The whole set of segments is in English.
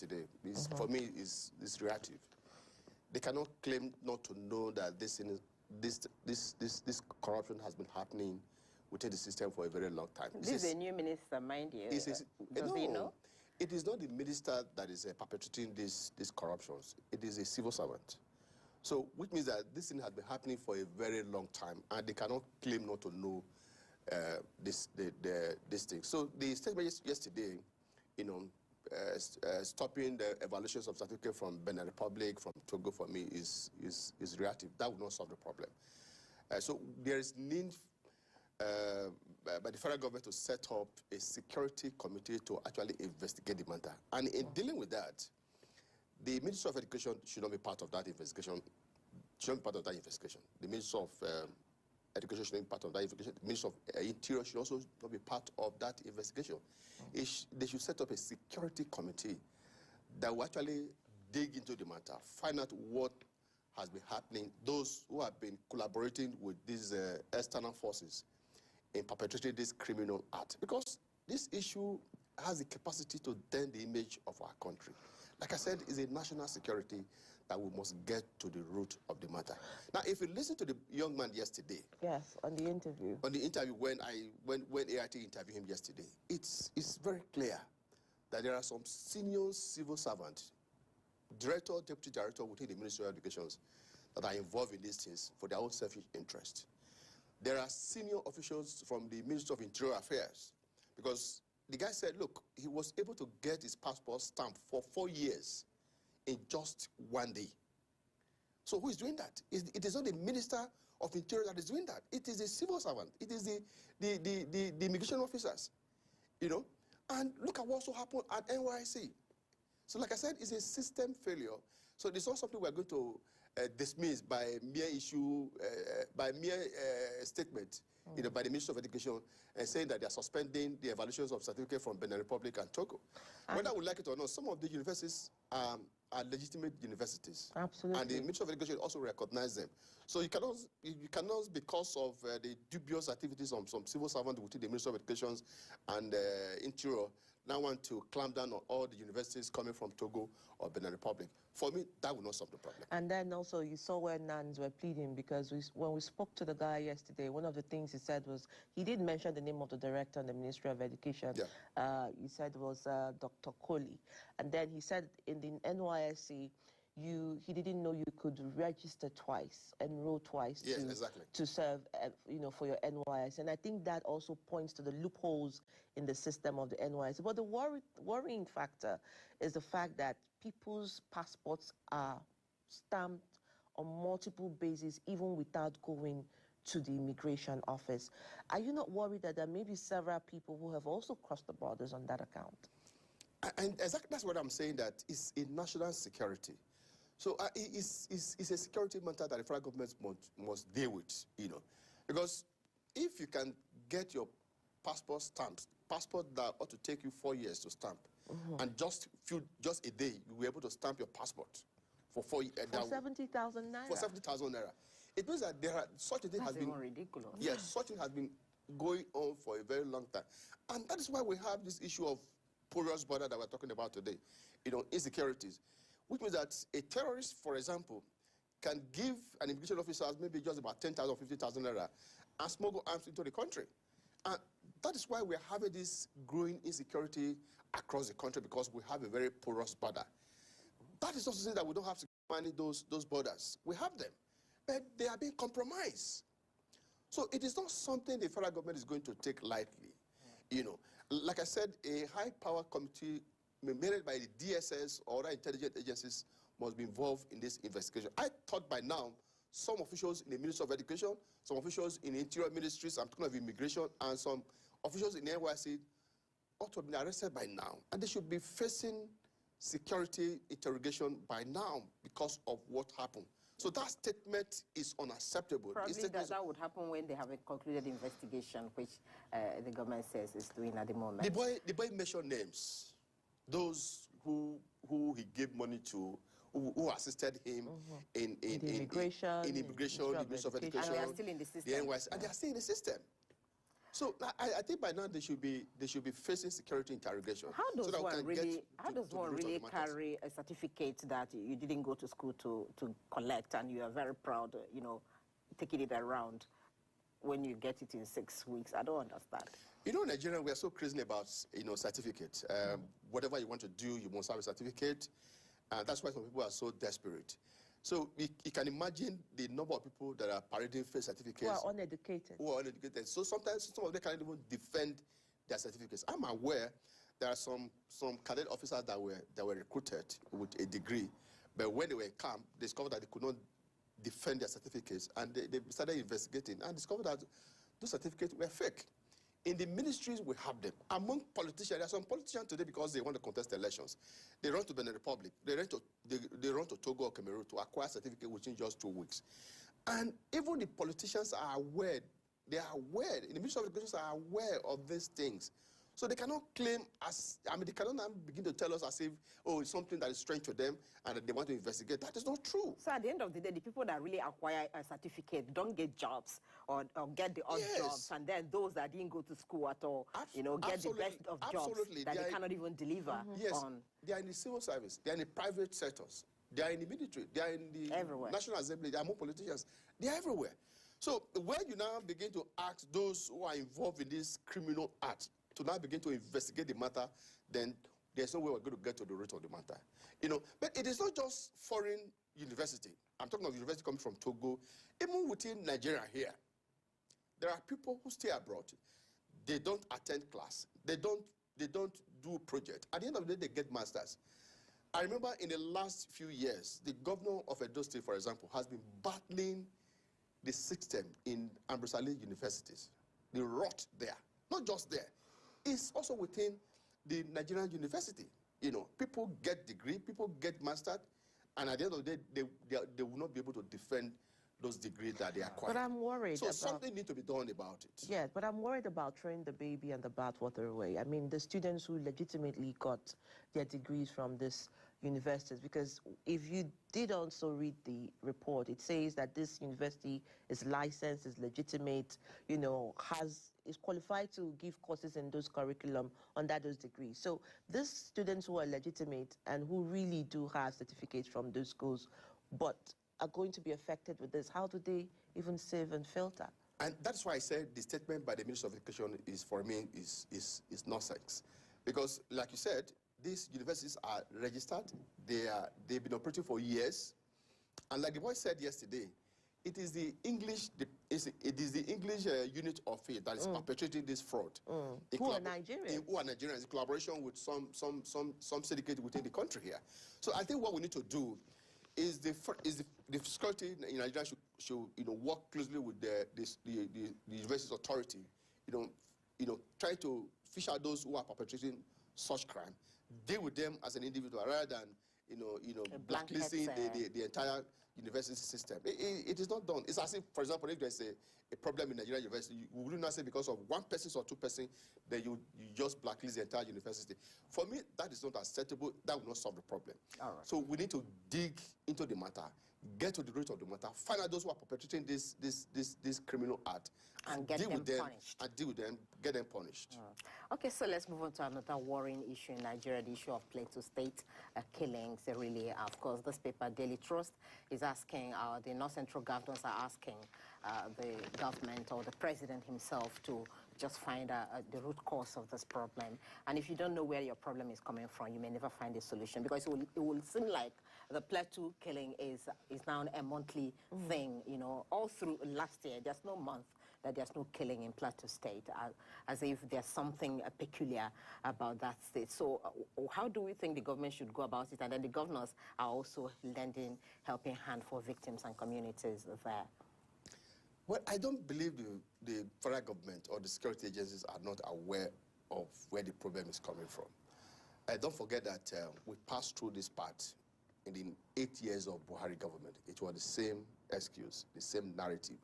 yesterday, for me, is reactive. They cannot claim not to know that this corruption has been happening within the system for a very long time. This is a new minister, mind you. Does he know? It is not the minister that is perpetrating these corruptions. It is a civil servant. So, which means that this thing has been happening for a very long time, and they cannot claim not to know this thing. So, the statement yesterday, stopping the evaluations of certificate from Benin Republic, from Togo, for me, is reactive. That will not solve the problem. So, there is need by the federal government to set up a security committee to actually investigate the matter. And in dealing with that, the Minister of Education should not be part of that investigation. The Minister of Education should not be part of that investigation. The Minister of Interior should also not be part of that investigation. They should set up a security committee that will actually dig into the matter, find out what has been happening, those who have been collaborating with these external forces in perpetrating this criminal act. Because this issue has the capacity to dent the image of our country. Like I said, it's a national security that we must get to the root of the matter. Now, if you listen to the young man yesterday. Yes, on the interview. On the interview, when AIT interviewed him yesterday, it's very clear that there are some senior civil servants, director, deputy director within the Ministry of Education that are involved in these things for their own selfish interest. There are senior officials from the Ministry of Interior Affairs, because the guy said, look, he was able to get his passport stamped for 4 years in just 1 day. So who is doing that? It is not the Minister of Interior that is doing that. It is a civil servant. It is the immigration officers, And look at what also happened at NYC. So like I said, it's a system failure. So it's not something we're going to dismiss by mere issue, by mere statement, by the Ministry of Education, saying that they're suspending the evaluations of certificate from Benin Republic and Togo. Whether we like it or not, some of the universities are legitimate universities. Absolutely. And the Ministry of Education also recognize them. So you cannot because of the dubious activities of some civil servants within the Ministry of Education and Interior, now want to clamp down on all the universities coming from Togo or Benin Republic. For me, that will not solve the problem. And then also you saw where NANs were pleading, because when we spoke to the guy yesterday, one of the things he said was, he did mention the name of the director in the Ministry of Education. Yeah. He said it was Dr. Kohli. And then he said in the NYSC, he didn't know you could register twice, enroll twice to serve, for your NYSC. And I think that also points to the loopholes in the system of the NYSC. But the worrying factor is the fact that people's passports are stamped on multiple bases, even without going to the immigration office. Are you not worried that there may be several people who have also crossed the borders on that account? And exactly that's what I'm saying, that it's a national security. So it's a security matter that the federal government must deal with, Because if you can get your passport stamped, passport that ought to take you 4 years to stamp, and just a day, you'll be able to stamp your passport for 4 years. For 70,000 naira. For 70,000 naira. It means that such a thing has been ridiculous. Yes, such a thing has been going on for a very long time. And that is why we have this issue of porous border that we're talking about today, insecurities. Which means that a terrorist, for example, can give an immigration officer maybe just about 10,000 or 50,000 naira and smuggle arms into the country. And that is why we're having this growing insecurity across the country, because we have a very porous border. That is not to say that we don't have to manage those borders. We have them, but they are being compromised. So it is not something the federal government is going to take lightly. Like I said, a high-power committee made by the DSS or other intelligence agencies must be involved in this investigation. I thought by now some officials in the Ministry of Education, some officials in the Interior Ministries, I'm talking of immigration, and some officials in the NYC ought to have been arrested by now. And they should be facing security interrogation by now because of what happened. So that statement is unacceptable. Probably that would happen when they have a concluded investigation, which the government says is doing at the moment. The boy mentioned names. Those who he gave money to, who assisted him in immigration, the Ministry of Education, and they are still in the system. The NYC, and they are still in the system. So I think by now they should be facing security interrogation. How does so one really carry a certificate that you didn't go to school to collect, and you are very proud, you know, taking it around when you get it in 6 weeks? I don't understand. You know, in Nigeria, we are so crazy about, you know, certificates. Whatever you want to do, you must have a certificate. And that's why some people are so desperate. So you can imagine the number of people that are parading fake certificates. Who are uneducated. So sometimes some of them can't even defend their certificates. I'm aware there are some cadet officers that were recruited with a degree, but when they were in camp, they discovered that they could not defend their certificates, and they started investigating and discovered that those certificates were fake. In the ministries, we have them. Among politicians, there are some politicians today, because they want to contest elections, they run to Benin Republic, they run to Togo or Cameroon to acquire certificate within just 2 weeks. And even the politicians are aware, they are aware, in the Ministry of Education are aware of these things. So they cannot claim they cannot now begin to tell us as if, oh, it's something that is strange to them and that they want to investigate. That is not true. So at the end of the day, the people that really acquire a certificate don't get jobs or get the odd jobs, and then those that didn't go to school at all, you know, get the best of jobs that they cannot even deliver on. They are in the civil service, they are in the private sectors, they are in the military, they are in the National Assembly, they are more politicians, they are everywhere. So when you now begin to ask those who are involved in this criminal act to now begin to investigate the matter, then there's no way we're going to get to the root of the matter. You know, but it is not just foreign university. I'm talking of university coming from Togo. Even within Nigeria here, there are people who stay abroad. They don't attend class. They don't do project. At the end of the day, they get masters. I remember in the last few years, the governor of Edo State, for example, has been battling the system in Ambosali universities. The rot there, not just there. It's also within the Nigerian university. You know, people get degree, people get mastered, and at the end of the day, they will not be able to defend those degrees that they acquire. But I'm worried So something needs to be done about it. Yeah, but I'm worried about throwing the baby and the bathwater away. I mean, the students who legitimately got their degrees from this universities, because if you did also read the report, it says that this university is licensed, is legitimate, you know, is qualified to give courses in those curriculum under those degrees. So these students who are legitimate and who really do have certificates from those schools, but are going to be affected with this, how do they even sieve and filter? And that's why I said the statement by the Minister of Education is, for me, is nonsense. Because, like you said, these universities are registered, they've been operating for years, and like the boy said yesterday, it is the English, unit of it that is perpetrating this fraud. Who are Nigerians? Who are Nigerians, in collaboration with some syndicate within the country here. So I think what we need to do is the security in Nigeria should work closely with the university's authority, try to fish out those who are perpetrating such crime, deal with them as an individual rather than blacklisting the entire university system. It is not done. It's as if, for example, if there's a problem in Nigerian university, you will not say because of one person or two persons that you just blacklist the entire university. For me, that is not acceptable. That will not solve the problem. All right. So we need to dig into the matter, get to the root of the matter, find out those who are perpetrating this criminal act, and get them punished. And deal with them, get them punished. Okay, so let's move on to another worrying issue in Nigeria, the issue of Plateau State killings. Really, of course, this paper, Daily Trust, is asking, the North Central governors are asking the government or the president himself to just find the root cause of this problem. And if you don't know where your problem is coming from, you may never find a solution, because it will seem like the Plateau killing is now a monthly thing, all through last year. There's no month that there's no killing in Plateau State, as if there's something peculiar about that state. So how do we think the government should go about it? And then the governors are also lending helping hand for victims and communities there. Well, I don't believe the federal government or the security agencies are not aware of where the problem is coming from. Don't forget that we passed through this part in the 8 years of Buhari government. It was the same excuse, the same narrative.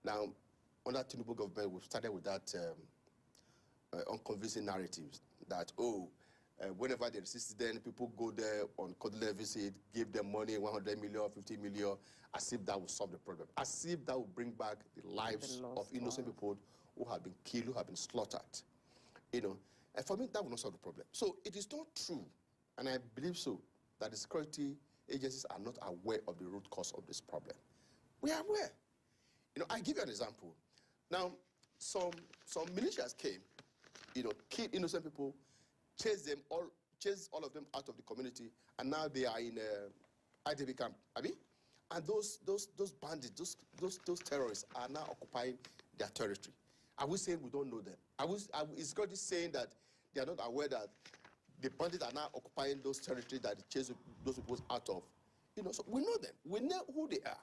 Now, under Tinubu government, we've started with that unconvincing narratives that, whenever there is incident, people go there on condolence visit, give them money, 100 million, 50 million, as if that will solve the problem, as if that will bring back the lives of innocent people who have been killed, who have been slaughtered. You know, and for me, that will not solve the problem. So it is not true, and I believe so, that the security agencies are not aware of the root cause of this problem. We are aware. You know, I give you an example. Now, some militias came, you know, killed innocent people, chased all of them out of the community, and now they are in IDP camp, Abi? And those bandits, those terrorists are now occupying their territory. Are we saying we don't know them? Is security saying that they are not aware that the bandits are now occupying those territories that they chase those people out of? You know, so we know them. We know who they are.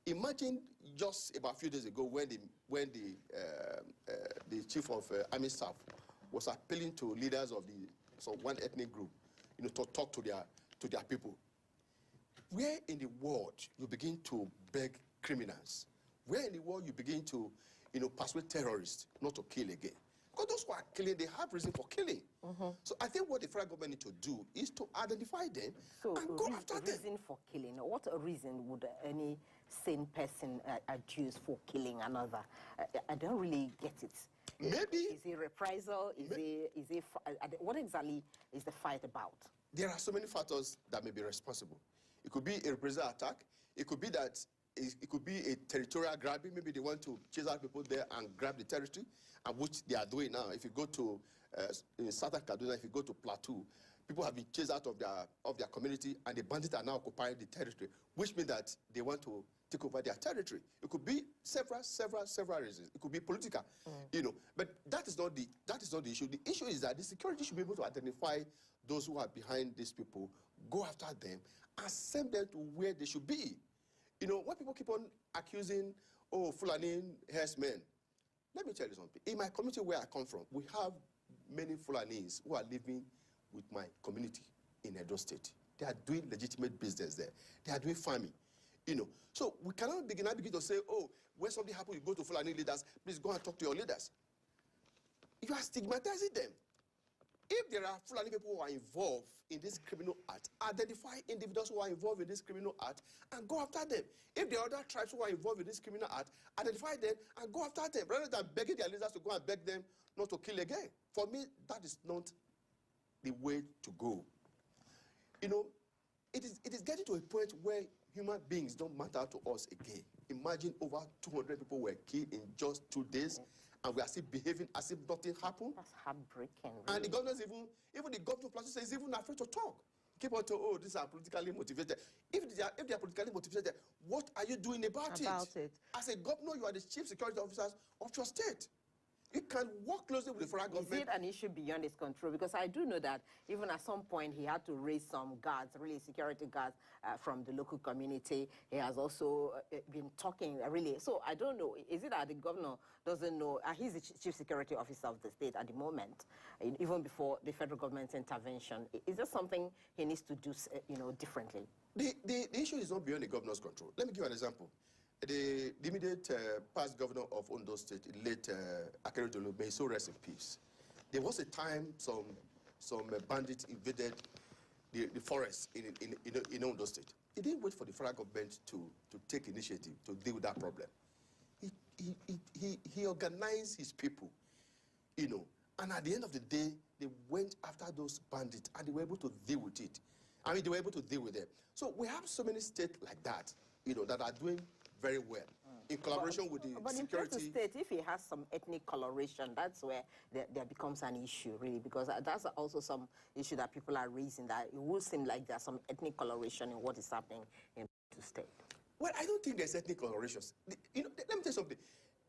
Imagine just about a few days ago when the chief of Army Staff was appealing to leaders of one ethnic group, you know, to talk to their people. Where in the world you begin to beg criminals? Where in the world you begin to, you know, persuade terrorists not to kill again? Because those who are killing, they have reason for killing. So I think what the federal government need to do is to identify them and go after them. Reason for killing. What reason would any sane person adduce for killing another? I don't really get it. Maybe. Is it reprisal? What exactly is the fight about? There are so many factors that may be responsible. It could be a reprisal attack. It could be that it could be a territorial grabbing. Maybe they want to chase out people there and grab the territory, and which they are doing now. If you go to in Southern Kaduna, if you go to Plateau, people have been chased out of their community, and the bandits are now occupying the territory, which means that they want to take over their territory. It could be several reasons. It could be political, you know. But that is not the issue. The issue is that the security should be able to identify those who are behind these people, go after them, and send them to where they should be. You know, when people keep on accusing, oh, Fulani herdsmen, let me tell you something. In my community where I come from, we have many Fulanis who are living with my community in Edo State. They are doing legitimate business there. They are doing farming, you know. So we cannot begin to say, oh, when something happens, you go to Fulani leaders, please go and talk to your leaders. You are stigmatizing them. If there are Fulani people who are involved in this criminal act, identify individuals who are involved in this criminal act and go after them. If there are other tribes who are involved in this criminal act, identify them and go after them, rather than begging their leaders to go and beg them not to kill again. For me, that is not the way to go. You know, it is getting to a point where human beings don't matter to us again. Imagine over 200 people were killed in just 2 days. And we are still behaving as if nothing happened. That's heartbreaking. Really. And the governors even the governor of Plateau says he's even afraid to talk. Keep on to, oh, these are politically motivated. If they are politically motivated, what are you doing about it? As a governor, you are the chief security officer of your state. You can work closely with the federal government. Is it an issue beyond his control? Because I do know that even at some point he had to raise some guards, really security guards from the local community. He has also been talking, really. So I don't know. Is it that the governor doesn't know? He's the chief security officer of the state at the moment, even before the federal government's intervention. Is there something he needs to do, you know, differently? The issue is not beyond the governor's control. Let me give you an example. The immediate past governor of Ondo State, late Akeredolu, may so rest in peace. There was a time some bandits invaded the forest in Ondo State. He didn't wait for the federal government to take initiative to deal with that problem. He organized his people, you know, and at the end of the day, they went after those bandits and they were able to deal with it. I mean, they were able to deal with them. So we have so many states like that, you know, that are doing very well in collaboration with the security. But in Plateau State, if he has some ethnic coloration, that's where there becomes an issue, really, because that's also some issue that people are raising, that it will seem like there's some ethnic coloration in what is happening in Plateau State. Well, I don't think there's ethnic colorations. You know, let me tell you something.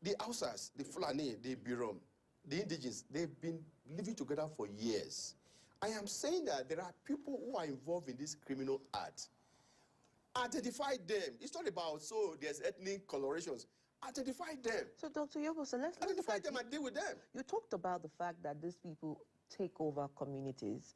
The Hausas, the Fulani, the Birom, the indigenous, they've been living together for years. I am saying that there are people who are involved in this criminal act. Identify them. It's not about, so there's ethnic colorations. Identify them. So, Dr. Iyobosa, let's identify them and deal with them. You talked about the fact that these people take over communities.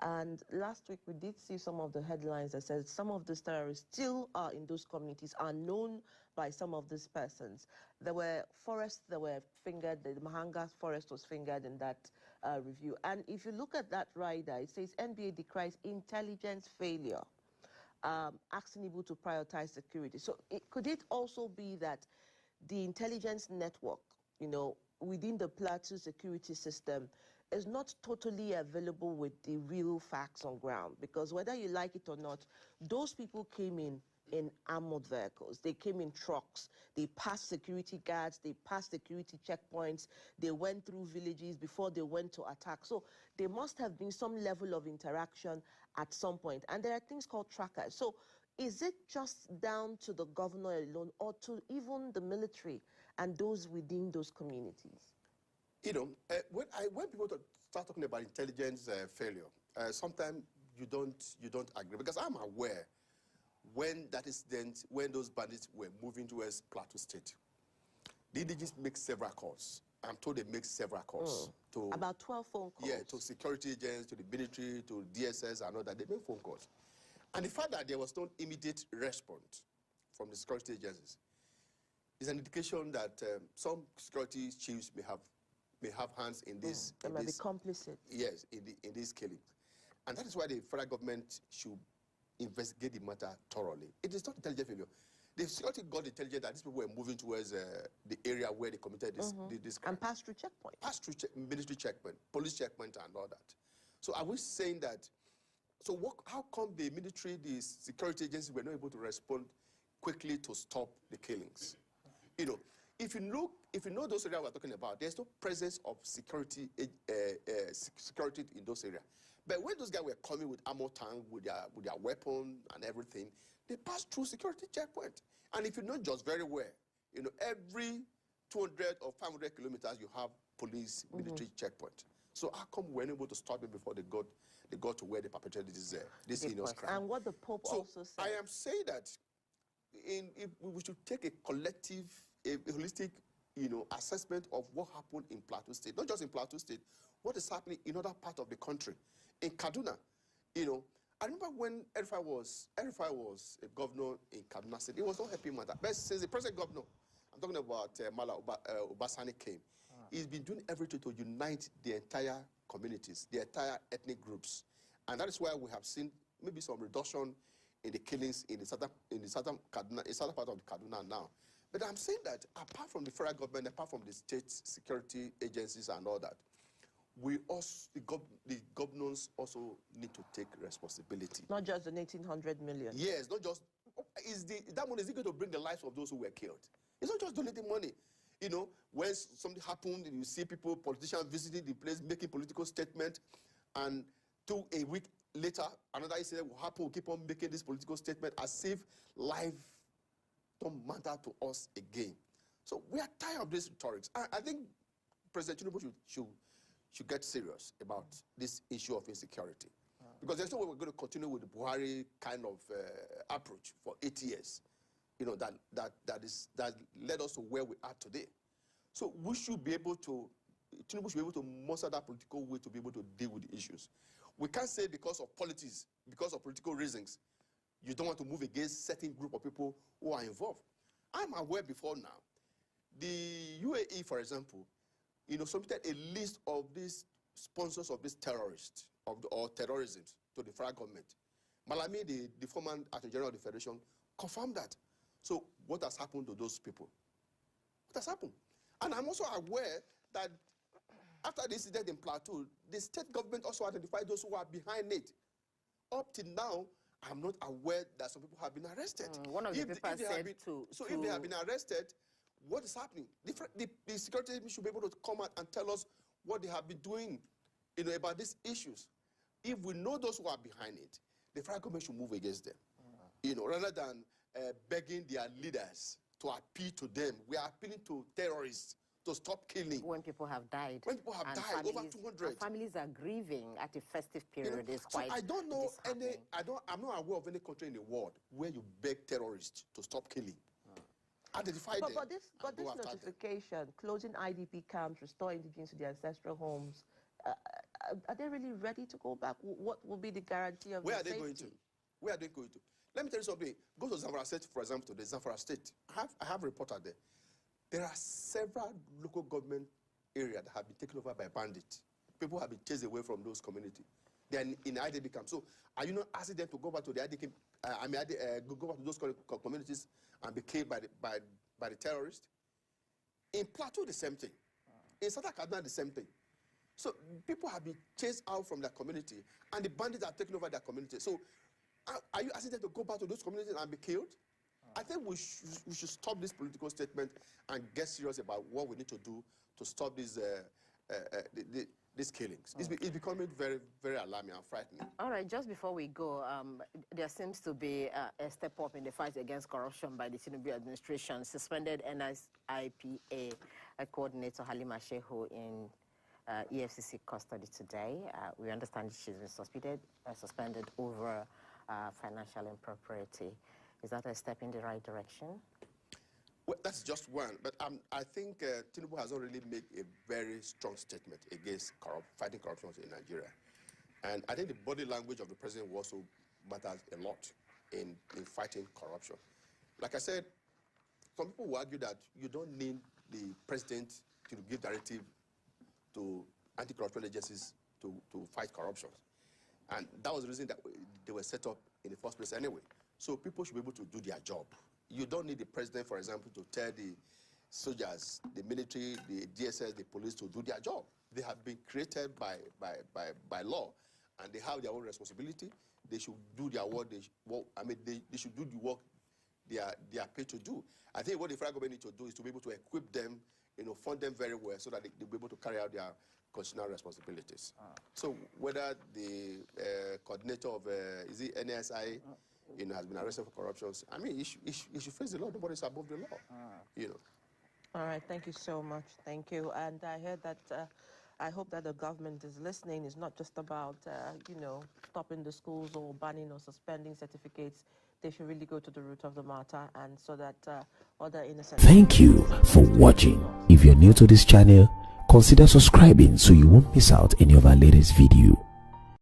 And last week, we did see some of the headlines that said some of these terrorists still are in those communities, are known by some of these persons. There were forests that were fingered. The Mahanga forest was fingered in that review. And if you look at that rider, it says NBA decries intelligence failure. Asking people to prioritize security. So could it also be that the intelligence network, you know, within the Plateau security system is not totally available with the real facts on ground, because whether you like it or not, those people came in armored vehicles. They came in trucks. They passed security guards. They passed security checkpoints. They went through villages before they went to attack. So there must have been some level of interaction at some point. And there are things called trackers. So is it just down to the governor alone, or to even the military and those within those communities? You know, when people start talking about intelligence failure, sometimes you don't agree, because I'm aware when that incident, when those bandits were moving towards Plateau State, the indigenous make several calls. I'm told they make several calls. To about 12 phone calls. Yeah, to security agents, to the military, to DSS, and all that. They make phone calls. And the fact that there was no immediate response from the security agencies is an indication that some security chiefs may have hands in this. They might be complicit. Yes, in these killings. And that is why the federal government should investigate the matter thoroughly. It is not intelligence failure. The security got intelligence that these people were moving towards the area where they committed this crime. And passed through checkpoint. Passed through military checkpoint, police checkpoint, and all that. So are we saying that, so how come the military, the security agencies were not able to respond quickly to stop the killings? You know, if you know those areas we're talking about, there's no presence of security in those areas. But when those guys were coming with armor tank, with their weapon and everything, they passed through security checkpoint. And if you know just very well, you know, every 200 or 500 kilometers, you have police military checkpoint. So how come we weren't able to stop them before they got to where they perpetrated this heinous crime? And what the Pope also said. I am saying that if we should take a collective, a holistic, you know, assessment of what happened in Plateau State. Not just in Plateau State, what is happening in other parts of the country. In Kaduna, you know, I remember when Erifai was a governor in Kaduna State, it was not helping matter. But since the present governor, I'm talking about Mala Obasani came, he's been doing everything to unite the entire communities, the entire ethnic groups. And that is why we have seen maybe some reduction in the killings in the southern part of the Kaduna now. But I'm saying that apart from the federal government, apart from the state security agencies and all that, we also, the governors also need to take responsibility. Not just the 1,800 million. Yes, not just, that money, is it going to bring the lives of those who were killed? It's not just donating money. You know, when something happened, you see people, politicians visiting the place, making political statements, and a week later, another incident will happen, we'll keep on making this political statement as if life don't matter to us again. So we are tired of this rhetoric. I think President Tinubu should get serious about this issue of insecurity. Because there's no way we're going to continue with the Buhari kind of approach for 8 years, you know, that led us to where we are today. So we should be able to, Tinubu should be able to muster that political way to be able to deal with the issues. We can't say because of politics, because of political reasons, you don't want to move against certain group of people who are involved. I'm aware before now, the UAE, for example, you know, submitted a list of these sponsors of these terrorists or terrorism to the federal government. Malami, the former Attorney General of the Federation, confirmed that. So what has happened to those people? What has happened? And I'm also aware that after the incident in Plateau, the state government also identified those who are behind it. Up till now, I'm not aware that some people have been arrested. One of the people said So if they have been arrested, what is happening? The security agency should be able to come out and tell us what they have been doing, you know, about these issues. If we know those who are behind it, the federal government should move against them, you know, rather than begging their leaders to appeal to them. We are appealing to terrorists to stop killing. When people have died. When people have died, over 200. Families are grieving at the festive period. You know, so I don't know I'm not aware of any country in the world where you beg terrorists to stop killing. Identify them. But this notification, closing IDP camps, restore indigenes to their ancestral homes, are they really ready to go back? What will be the guarantee of Where their are they safety? going to? Where are they going to? Let me tell you something. Go to Zamfara State, for example, to the Zamfara State. I have a reporter there. There are several local government areas that have been taken over by bandits. People have been chased away from those communities. They are in IDP camps. So are you not asking them to go back to the IDP, go back to those communities and be killed by the terrorists? In Plateau, the same thing. In South Kaduna, the same thing. So people have been chased out from their community, and the bandits are taking over their community. So are you asking them to go back to those communities and be killed? I think we should stop this political statement and get serious about what we need to do to stop these killings. It's becoming very, very alarming and frightening. All right, just before we go, there seems to be a step up in the fight against corruption by the Tinubu administration. Suspended NSIPA coordinator Halima Shehu in EFCC custody today. We understand she's been suspended over financial impropriety. Is that a step in the right direction? Well, that's just one. But I think Tinubu has already made a very strong statement against fighting corruption in Nigeria. And I think the body language of the president also matters a lot in fighting corruption. Like I said, some people will argue that you don't need the president to give directive to anti-corruption agencies to fight corruption. And that was the reason that they were set up in the first place anyway. So people should be able to do their job. You don't need the president, for example, to tell the soldiers, the military, the DSS, the police to do their job. They have been created by law, and they have their own responsibility. They should do their work. They should do the work they are paid to do. I think what the federal government needs to do is to be able to equip them, fund them very well so that they'll be able to carry out their constitutional responsibilities. So whether the coordinator of, is it NSI, has been arrested for corruption, I mean, he should face the law. Nobody's above the law, All right, thank you so much. Thank you. And I heard that, I hope that the government is listening. It's not just about, stopping the schools or banning or suspending certificates. They should really go to the root of the matter, and so that other innocent... Thank you for watching. If you're new to this channel, consider subscribing so you won't miss out any of our latest video.